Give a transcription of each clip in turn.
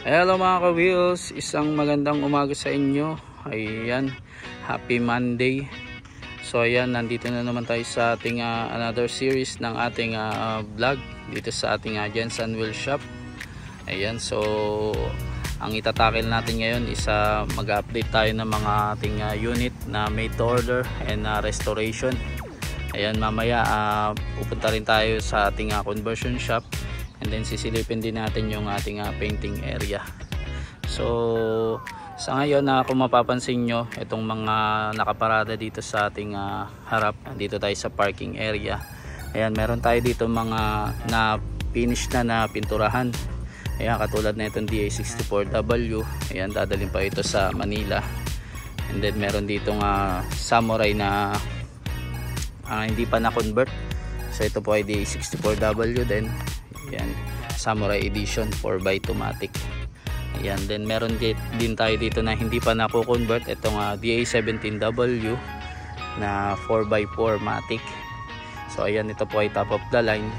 Hello mga ka-wheels, isang magandang umaga sa inyo. Ayan, happy Monday. So ayan, nandito na naman tayo sa ating another series ng ating vlog dito sa ating Jensen Wheel Shop. Ayan, so ang itatakil natin ngayon is mag-update tayo ng mga ating unit na made to order and restoration. Ayan, mamaya pupunta rin tayo sa ating conversion shop. And then sisilipin din natin yung ating painting area. So sa ngayon kung mapapansin nyo, itong mga nakaparada dito sa ating harap, dito tayo sa parking area. Ayan, meron tayo dito mga na finish na pinturahan. Ayan, katulad na itong DA64W. Ayan, dadalhin pa ito sa Manila. And then meron dito Samurai na hindi pa na-convert. So ito po ay DA64W din. Ayan, Samurai Edition 4x2 Matic. Ayan, then meron din tayo dito na hindi pa nako-convert, itong DA17W na 4x4 Matic. So ayan, ito po ay top of the line.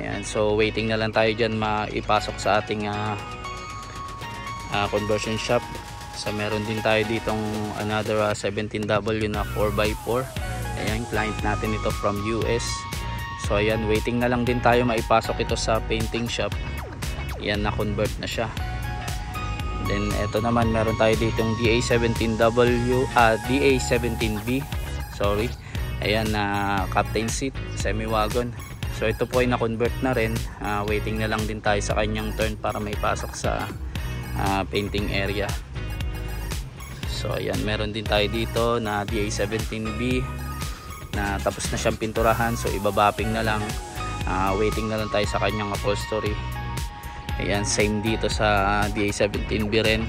Ayan, so waiting na lang tayo dyan maipasok sa ating conversion shop. So meron din tayo ditong another 17W na 4x4. Ayan, client natin ito from US. So ayan, waiting na lang din tayo maipasok ito sa painting shop. Ayan, na-convert na siya. Then ito naman, meron tayo ditong DA17B. Sorry. Ayan, na captain seat, semi-wagon. So ito po ay na-convert na rin. Waiting na lang din tayo sa kanyang turn para maipasok sa painting area. So ayan, meron din tayo dito na DA17B na tapos na siyang pinturahan, so ibabapping na lang. Waiting na lang tayo sa kanyang upholstery. Ayan, same dito sa DA17B rin.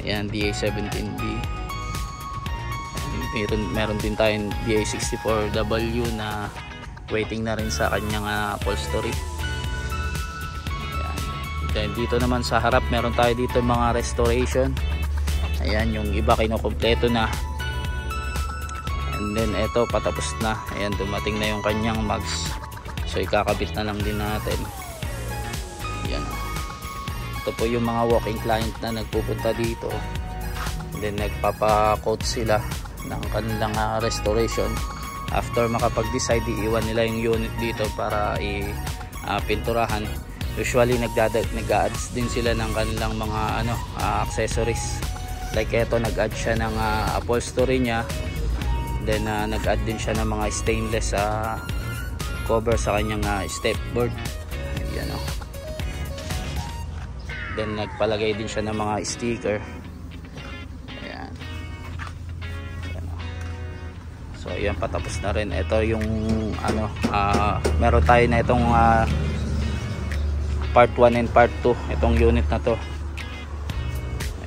Ayan, DA17B. Meron din tayong DA64W na waiting na rin sa kanyang upholstery. Ayan. Then dito naman sa harap, meron tayo dito mga restoration. Ayan, yung iba kinukumpleto na. And then ito, patapos na. Ayan, dumating na yung kanyang mags. So ikakabit na lang din natin. Ayan. Ito po yung mga walking client na nagpupunta dito. And then nagpapa-coat sila ng kanilang restoration. After makapag-decide, iiwan nila yung unit dito para pinturahan. Usually nag-adds din sila ng kanilang mga accessories. Like ito, nag-add siya ng upholstery niya. Then nag-add din siya ng mga stainless cover sa kanyang stepboard. Ayan, then nagpalagay din siya ng mga sticker. Ayan. Ayan, so ayan, patapos na rin. Ito yung meron tayo na itong part 1 and part 2, itong unit na to.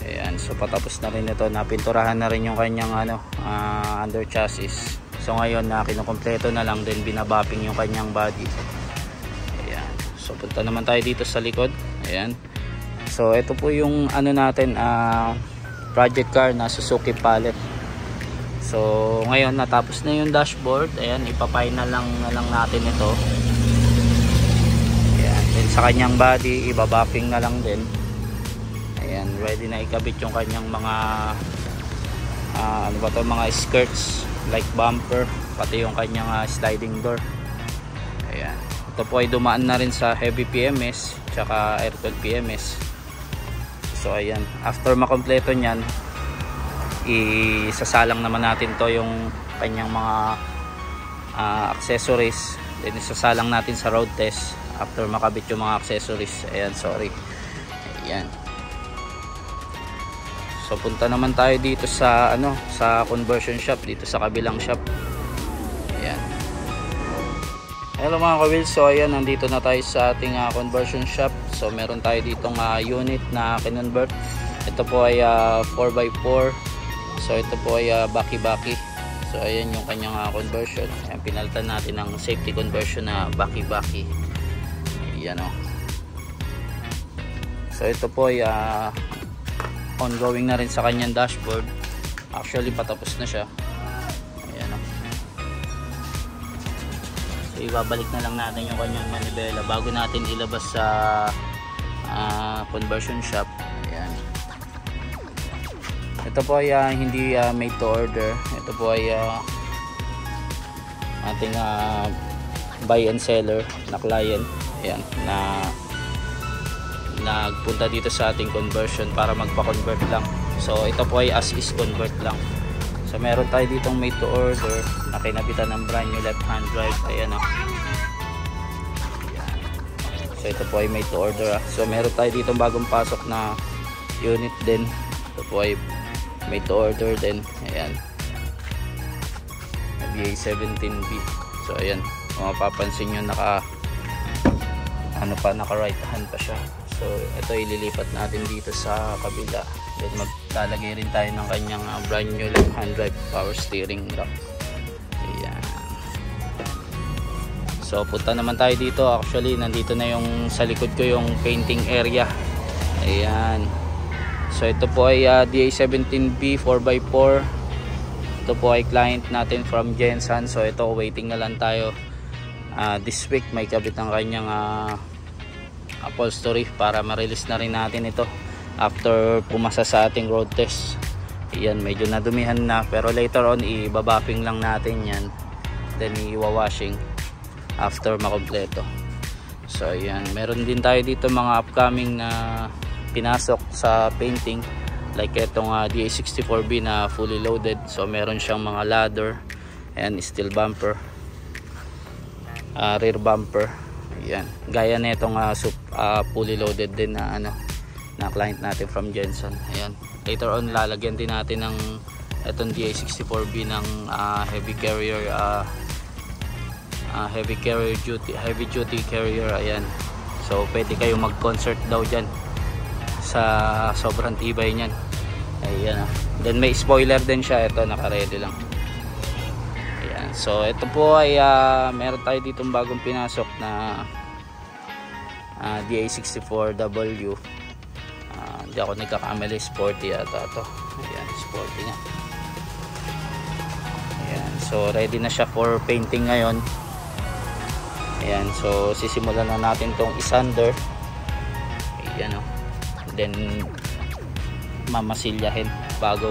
Ayan, so patapos na rin ito, napinturahan na rin yung kanyang under chassis. So ngayon kinukumpleto na lang, din binabapping yung kanyang body. Ayan, so punta naman tayo dito sa likod. Ayan, so ito po yung natin, project car na Suzuki Palette. So ngayon natapos na yung dashboard. Ayan, ipa-final lang natin ito. Ayan, then sa kanyang body ibabapping na lang din. Ayan, ready na ikabit yung kanyang mga mga skirts like bumper, pati yung kanyang sliding door. Ayan, ito po ay dumaan na rin sa heavy PMS tsaka aircon PMS. So ayan, after makompleto nyan, isasalang naman natin to yung kanyang mga accessories. Then isasalang natin sa road test after makabit yung mga accessories. Ayan, sorry. Ayan. So punta naman tayo dito sa sa conversion shop, dito sa kabilang shop. Ayan. Hello mga ka-wheels, so ayan, nandito na tayo sa ating conversion shop. So meron tayo ditong unit na kinonvert. Ito po ay 4x4. So ito po ay baki-baki. So ayan yung kanyang conversion. Ayan, pinalitan natin ng safety conversion na baki-baki. Ayan, so ito po ay ongoing na rin sa kanyang dashboard. Actually patapos na siya. Ayan, So ibabalik na lang natin yung kanyang manibela bago natin ilabas sa conversion shop. Ayan. Ito po ay hindi made to order. Ito po ay ating buy and seller na client. Ayan, na nagpunta dito sa ating conversion para magpa-convert lang. So ito po ay as is convert lang. So meron tayo ditong made to order na kinabitan ng brand new left hand drive. Ayan o. So ito po ay made to order. So meron tayo ditong bagong pasok na unit din. Ito po ay made to order din. Ayan, VA17B. So ayan, kung mapapansin nyo, naka right hand pa siya. So ito ililipat natin dito sa kabila. Then maglalagay rin tayo ng kanyang brand new left hand drive power steering rack. Ayan. So punta naman tayo dito. Actually nandito na yung sa likod ko yung painting area. Ayan. So ito po ay DA17B 4x4. Ito po ay client natin from Jensen. So ito, waiting na lang tayo. This week may kabit ang kanyang upholstery para ma-release na rin natin ito after pumasa sa ating road test. Ayan, medyo nadumihan na, pero later on ibabapping lang natin yan, then iwa-washing after makompleto. So ayan, meron din tayo dito mga upcoming na pinasok sa painting, like itong DA64B na fully loaded. So meron siyang mga ladder and steel bumper, rear bumper. Ayan, gaya na itong fully loaded din na na client natin from Jensen. Ayan, later on lalagyan din natin ng itong DA64B ng heavy duty carrier. Ayan, so pwede kayo mag-concert daw dyan sa sobrang tibay niyan. Ayan, then may spoiler din siya. Ito, naka-ready lang. Ayan, so ito po ay meron tayo ditong bagong pinasok na DA64W. Hindi ako nagkakamali, sporty yata ito. Ayan, sporty nga. Ayan, so ready na siya for painting ngayon. Ayan, so sisimulan na natin tong isander. Ayan o. Then mamasilyahin bago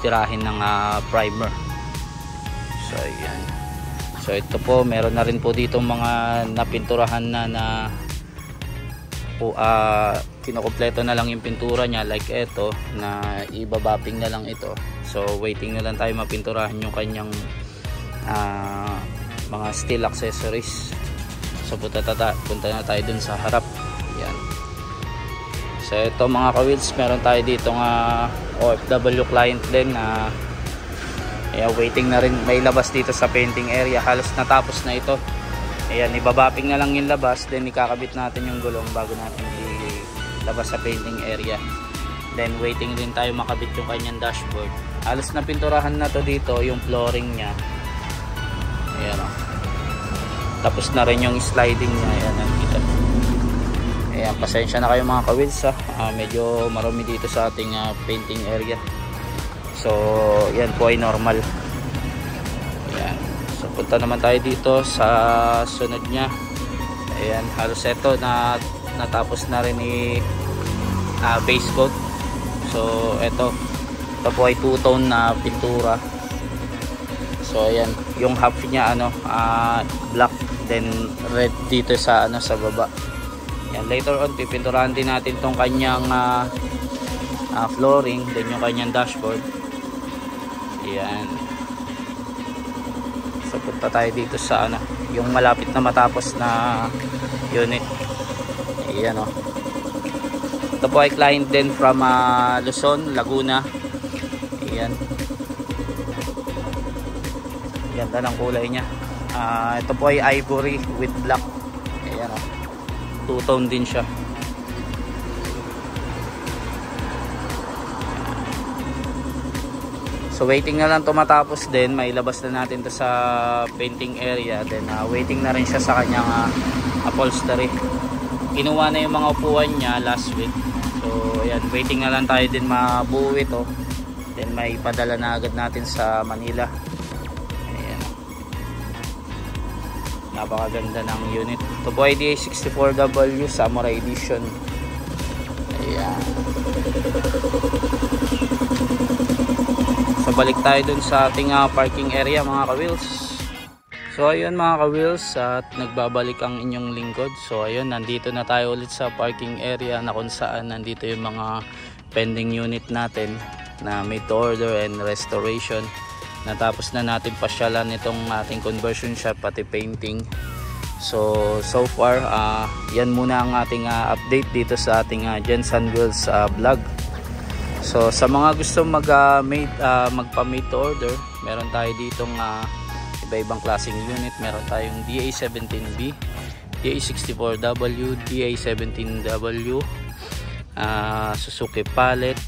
tirahin ng primer. So ayan. So ito po, meron na rin po dito mga napinturahan na kinokompleto na lang yung pintura niya, like ito na ibabapping na lang ito. So waiting na lang tayo mapinturahan yung kanyang mga steel accessories. So punta na tayo dun sa harap. Ayan. So ito mga ka-wheels, meron tayo dito OFW client din na waiting na rin, may labas dito sa painting area. Halos natapos na ito. Ayan, ibabapping na lang yung labas, then ikakabit natin yung gulong bago natin ilabas sa painting area. Then waiting din tayo makabit yung kanyang dashboard. Halos na pinturahan na to dito, yung flooring nya. Ayan o. Tapos na rin yung sliding nya. Ayan, nakikita. Ayan, pasensya na kayo mga ka-wheels medyo marumi dito sa ating painting area. So yan po ay normal. Ayan, so punta naman tayo dito sa sunod nya. Ayan, halos ito na natapos na rin base coat. So ito po ay two-tone na pintura. So ayan, yung half nya black, then red dito sa sa baba. Ayan, later on pipinturahan din natin tong kanyang flooring, then yung kanyang dashboard. Ayan. So punta tayo dito sa yung malapit na matapos na unit. Ayan o. Ito po ay client din from Luzon, Laguna. Ayan. Ganda ng kulay niya. Ito po ay ivory with black. Ayan o. Two-tone din siya. So waiting na lang to matapos din, may labas na natin to sa painting area. Then waiting na rin siya sa kanyang upholstery. Kinuha na yung mga upuan niya last week. So ayan, waiting na lang tayo din mabuo ito. Then may padala na agad natin sa Manila. Ayan. Napakaganda ng unit. Ito po ay DA64W Samurai Edition. Ayan. So balik tayo dun sa ating parking area mga ka-wheels. So ayun mga ka-wheels, at nagbabalik ang inyong lingkod. So ayun, nandito na tayo ulit sa parking area na kung saan nandito yung mga pending unit natin na made to order and restoration. Natapos na natin pasyalan itong ating conversion shop pati painting. So far yan muna ang ating update dito sa ating Jensen Wheels vlog. So sa mga gusto magpa-made to order, meron tayo ditong iba-ibang klaseng unit. Meron tayong DA17B, DA64W, DA17W, Suzuki Palette.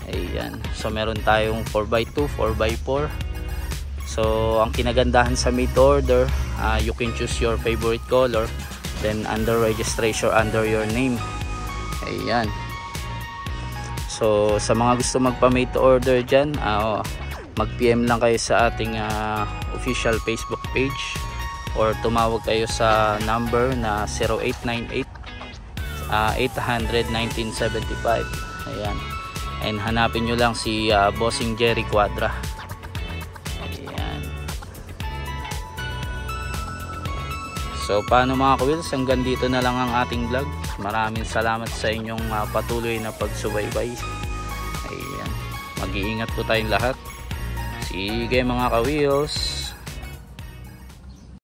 Ayan. So meron tayong 4x2, 4x4. So ang kinagandahan sa made to order, you can choose your favorite color, then under registration under your name. Ayan. So sa mga gusto magpa-made to order dyan, mag-PM lang kayo sa ating official Facebook page or tumawag kayo sa number na 0898 800 1975. Ayan. And hanapin nyo lang si Bossing Jerry Quadra. Ayan. So paano mga ka-wheels, hanggang dito na lang ang ating vlog. Maraming salamat sa inyong patuloy na pagsubaybay. Ayan. Mag-iingat po tayong lahat. Sige mga ka-wheels.